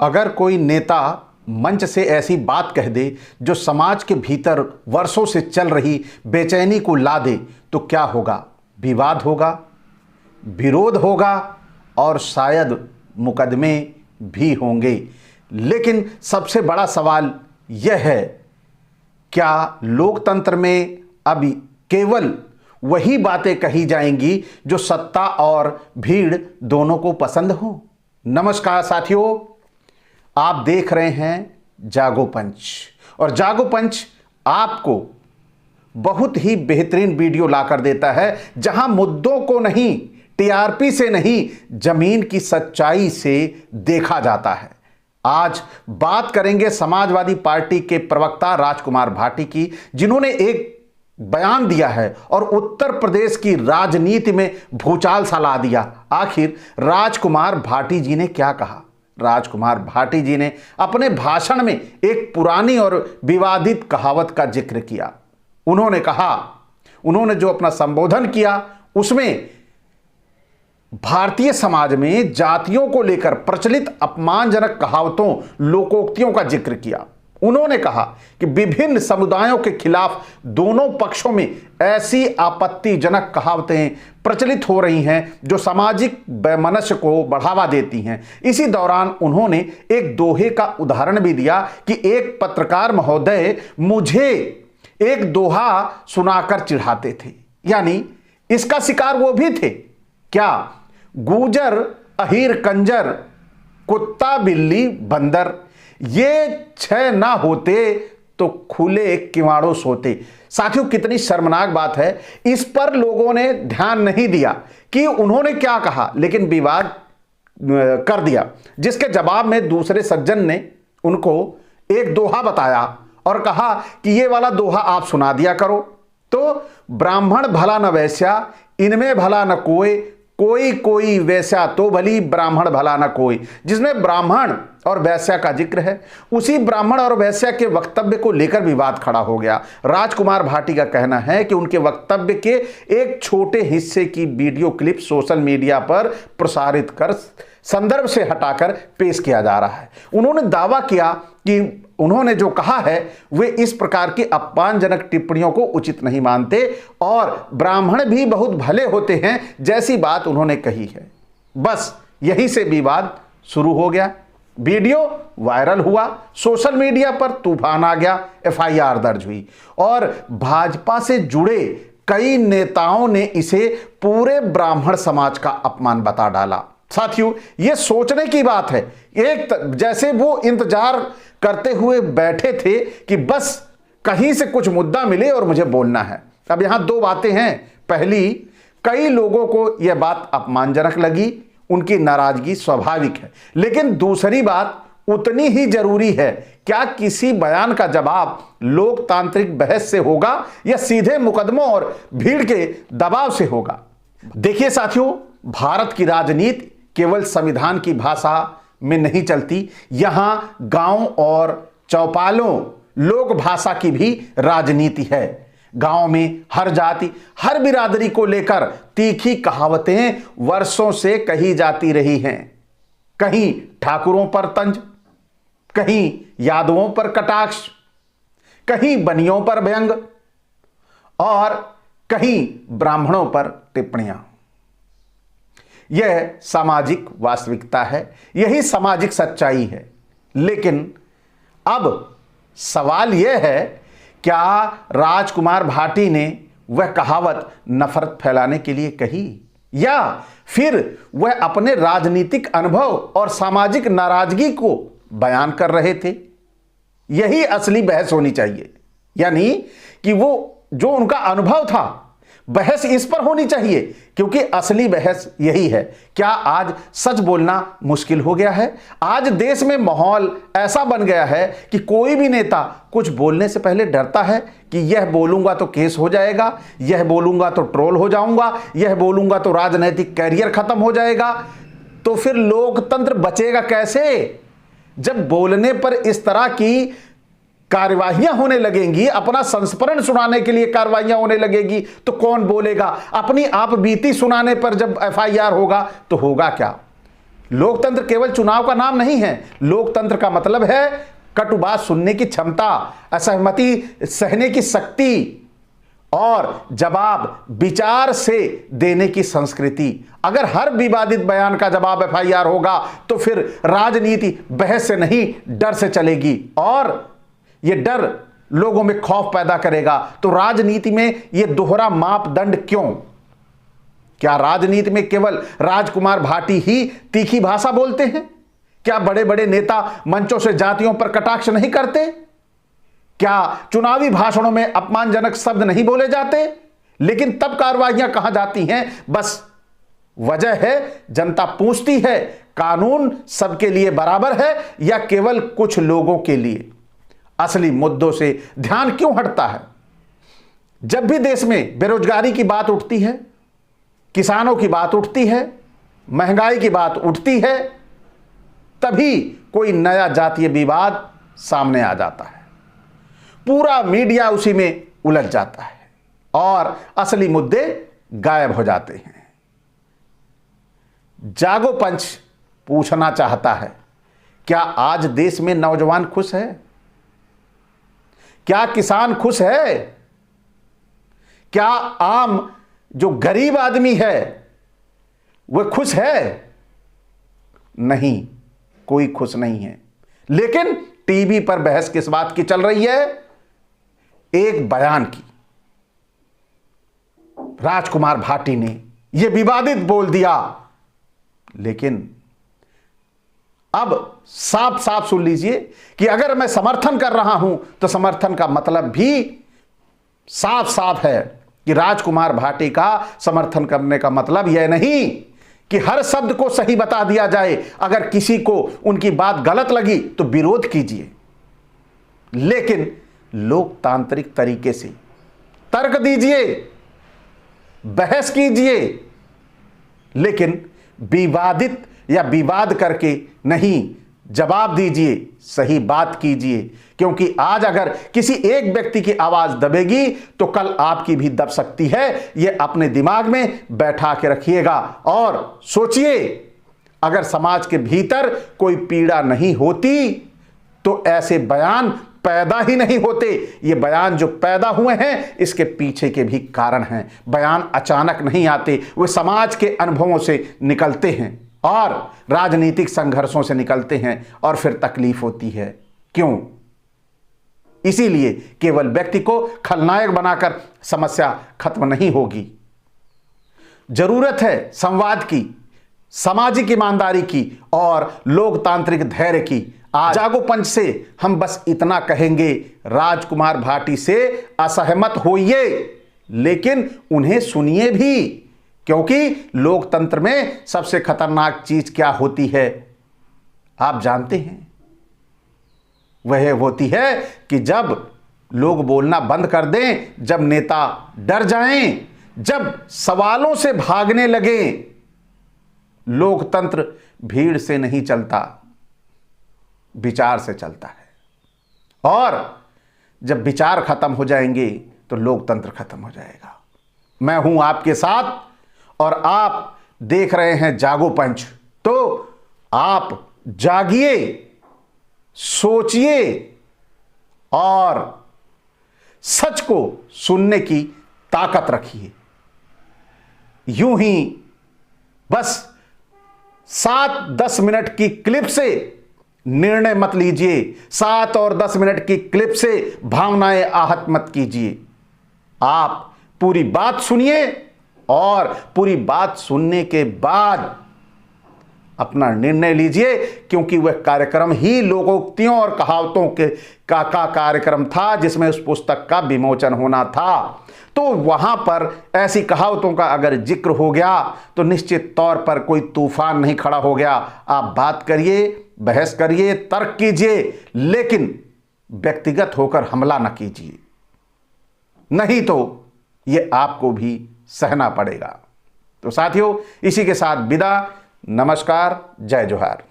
अगर कोई नेता मंच से ऐसी बात कह दे जो समाज के भीतर वर्षों से चल रही बेचैनी को ला दे तो क्या होगा? विवाद होगा, विरोध होगा और शायद मुकदमे भी होंगे। लेकिन सबसे बड़ा सवाल यह है, क्या लोकतंत्र में अभी केवल वही बातें कही जाएंगी जो सत्ता और भीड़ दोनों को पसंद हो? नमस्कार साथियों, आप देख रहे हैं जागो पंच और जागो पंच आपको बहुत ही बेहतरीन वीडियो लाकर देता है जहां मुद्दों को नहीं, टीआरपी से नहीं, जमीन की सच्चाई से देखा जाता है। आज बात करेंगे समाजवादी पार्टी के प्रवक्ता राजकुमार भाटी की, जिन्होंने एक बयान दिया है और उत्तर प्रदेश की राजनीति में भूचाल सा ला दिया। आखिर राजकुमार भाटी जी ने क्या कहा? राजकुमार भाटी जी ने अपने भाषण में एक पुरानी और विवादित कहावत का जिक्र किया। उन्होंने कहा, उन्होंने जो अपना संबोधन किया उसमें भारतीय समाज में जातियों को लेकर प्रचलित अपमानजनक कहावतों, लोकोक्तियों का जिक्र किया। उन्होंने कहा कि विभिन्न समुदायों के खिलाफ दोनों पक्षों में ऐसी आपत्तिजनक कहावतें प्रचलित हो रही हैं जो सामाजिक वैमनस्य को बढ़ावा देती हैं। इसी दौरान उन्होंने एक दोहे का उदाहरण भी दिया कि एक पत्रकार महोदय मुझे एक दोहा सुनाकर चिढ़ाते थे, यानी इसका शिकार वो भी थे। क्या? गुजर अहीर कंजर, कुत्ता बिल्ली बंदर, ये छह ना होते तो खुले किवाड़ों सोते। साथियों, कितनी शर्मनाक बात है। इस पर लोगों ने ध्यान नहीं दिया कि उन्होंने क्या कहा, लेकिन विवाद कर दिया, जिसके जवाब में दूसरे सज्जन ने उनको एक दोहा बताया और कहा कि ये वाला दोहा आप सुना दिया करो। तो ब्राह्मण भला न वैश्या, इनमें भला न कोई, कोई कोई वैश्या तो भली, ब्राह्मण भला न कोई, जिसमें ब्राह्मण और वैश्या का जिक्र है। उसी ब्राह्मण और वैश्या के वक्तव्य को लेकर विवाद खड़ा हो गया। राजकुमार भाटी का कहना है कि उनके वक्तव्य के एक छोटे हिस्से की वीडियो क्लिप सोशल मीडिया पर प्रसारित कर संदर्भ से हटाकर पेश किया जा रहा है। उन्होंने दावा किया कि उन्होंने जो कहा है वे इस प्रकार की अपमानजनक टिप्पणियों को उचित नहीं मानते और ब्राह्मण भी बहुत भले होते हैं जैसी बात उन्होंने कही है। बस यहीं से विवाद शुरू हो गया। वीडियो वायरल हुआ, सोशल मीडिया पर तूफान आ गया, एफआईआर दर्ज हुई और भाजपा से जुड़े कई नेताओं ने इसे पूरे ब्राह्मण समाज का अपमान बता डाला। साथियों, यह सोचने की बात है, जैसे वो इंतजार करते हुए बैठे थे कि बस कहीं से कुछ मुद्दा मिले और मुझे बोलना है। अब यहां दो बातें हैं। पहली, कई लोगों को यह बात अपमानजनक लगी, उनकी नाराजगी स्वाभाविक है। लेकिन दूसरी बात उतनी ही जरूरी है, क्या किसी बयान का जवाब लोकतांत्रिक बहस से होगा या सीधे मुकदमों और भीड़ के दबाव से होगा? देखिए साथियों, भारत की राजनीति केवल संविधान की भाषा में नहीं चलती। यहां गांव और चौपालों, लोक भाषा की भी राजनीति है। गांव में हर जाति, हर बिरादरी को लेकर तीखी कहावतें वर्षों से कही जाती रही हैं। कहीं ठाकुरों पर तंज, कहीं यादवों पर कटाक्ष, कहीं बनियों पर व्यंग और कहीं ब्राह्मणों पर टिप्पणियां। यह सामाजिक वास्तविकता है, यही सामाजिक सच्चाई है। लेकिन अब सवाल यह है, क्या राजकुमार भाटी ने वह कहावत नफरत फैलाने के लिए कही या फिर वह अपने राजनीतिक अनुभव और सामाजिक नाराजगी को बयान कर रहे थे? यही असली बहस होनी चाहिए, यानी कि वो जो उनका अनुभव था, बहस इस पर होनी चाहिए, क्योंकि असली बहस यही है। क्या आज सच बोलना मुश्किल हो गया है? आज देश में माहौल ऐसा बन गया है कि कोई भी नेता कुछ बोलने से पहले डरता है कि यह बोलूंगा तो केस हो जाएगा, यह बोलूंगा तो ट्रोल हो जाऊंगा, यह बोलूंगा तो राजनीतिक कैरियर खत्म हो जाएगा। तो फिर लोकतंत्र बचेगा कैसे? जब बोलने पर इस तरह की कार्यवाहियां होने लगेंगी, अपना संस्मरण सुनाने के लिए कार्यवाहियां होने लगेगी, तो कौन बोलेगा? अपनी आप बीती सुनाने पर जब एफआईआर होगा तो होगा क्या? लोकतंत्र केवल चुनाव का नाम नहीं है। लोकतंत्र का मतलब है कटु बात सुनने की क्षमता, असहमति सहने की शक्ति और जवाब विचार से देने की संस्कृति। अगर हर विवादित बयान का जवाब एफआईआर होगा तो फिर राजनीति बहस से नहीं डर से चलेगी और यह डर लोगों में खौफ पैदा करेगा। तो राजनीति में यह दोहरा मापदंड क्यों? क्या राजनीति में केवल राजकुमार भाटी ही तीखी भाषा बोलते हैं? क्या बड़े बड़े नेता मंचों से जातियों पर कटाक्ष नहीं करते? क्या चुनावी भाषणों में अपमानजनक शब्द नहीं बोले जाते? लेकिन तब कार्रवाइयां कहां जाती हैं? बस वजह है जनता पूछती है, कानून सबके लिए बराबर है या केवल कुछ लोगों के लिए? असली मुद्दों से ध्यान क्यों हटता है? जब भी देश में बेरोजगारी की बात उठती है, किसानों की बात उठती है, महंगाई की बात उठती है, तभी कोई नया जातीय विवाद सामने आ जाता है। पूरा मीडिया उसी में उलझ जाता है और असली मुद्दे गायब हो जाते हैं। जागो पंच पूछना चाहता है, क्या आज देश में नौजवान खुश है? क्या किसान खुश है? क्या आम जो गरीब आदमी है वह खुश है? नहीं, कोई खुश नहीं है। लेकिन टीवी पर बहस किस बात की चल रही है? एक बयान की। राजकुमार भाटी ने यह विवादित बोल दिया, लेकिन अब साफ साफ सुन लीजिए कि अगर मैं समर्थन कर रहा हूं तो समर्थन का मतलब भी साफ साफ है कि राजकुमार भाटी का समर्थन करने का मतलब यह नहीं कि हर शब्द को सही बता दिया जाए। अगर किसी को उनकी बात गलत लगी तो विरोध कीजिए, लेकिन लोकतांत्रिक तरीके से तर्क दीजिए, बहस कीजिए, लेकिन विवादित या विवाद करके नहीं, जवाब दीजिए, सही बात कीजिए। क्योंकि आज अगर किसी एक व्यक्ति की आवाज दबेगी तो कल आपकी भी दब सकती है। यह अपने दिमाग में बैठा के रखिएगा और सोचिए, अगर समाज के भीतर कोई पीड़ा नहीं होती तो ऐसे बयान पैदा ही नहीं होते। ये बयान जो पैदा हुए हैं इसके पीछे के भी कारण हैं। बयान अचानक नहीं आते, वे समाज के अनुभवों से निकलते हैं और राजनीतिक संघर्षों से निकलते हैं और फिर तकलीफ होती है। क्यों? इसीलिए केवल व्यक्ति को खलनायक बनाकर समस्या खत्म नहीं होगी। जरूरत है संवाद की, सामाजिक ईमानदारी की और लोकतांत्रिक धैर्य की। आज जागो पंच से हम बस इतना कहेंगे, राजकुमार भाटी से असहमत होइए, लेकिन उन्हें सुनिए भी, क्योंकि लोकतंत्र में सबसे खतरनाक चीज क्या होती है आप जानते हैं? वह होती है कि जब लोग बोलना बंद कर दें, जब नेता डर जाएं, जब सवालों से भागने लगे। लोकतंत्र भीड़ से नहीं चलता, विचार से चलता है। और जब विचार खत्म हो जाएंगे तो लोकतंत्र खत्म हो जाएगा। मैं हूं आपके साथ और आप देख रहे हैं जागो पंच। तो आप जागिए, सोचिए और सच को सुनने की ताकत रखिए। यूं ही बस 7-10 मिनट की क्लिप से निर्णय मत लीजिए, 7 और 10 मिनट की क्लिप से भावनाएं आहत मत कीजिए। आप पूरी बात सुनिए और पूरी बात सुनने के बाद अपना निर्णय लीजिए, क्योंकि वह कार्यक्रम ही लोकोक्तियों और कहावतों के का कार्यक्रम था जिसमें उस पुस्तक का विमोचन होना था। तो वहां पर ऐसी कहावतों का अगर जिक्र हो गया तो निश्चित तौर पर कोई तूफान नहीं खड़ा हो गया। आप बात करिए, बहस करिए, तर्क कीजिए, लेकिन व्यक्तिगत होकर हमला न कीजिए, नहीं तो यह आपको भी सहना पड़ेगा। तो साथियों, इसी के साथ विदा। नमस्कार, जय जोहार।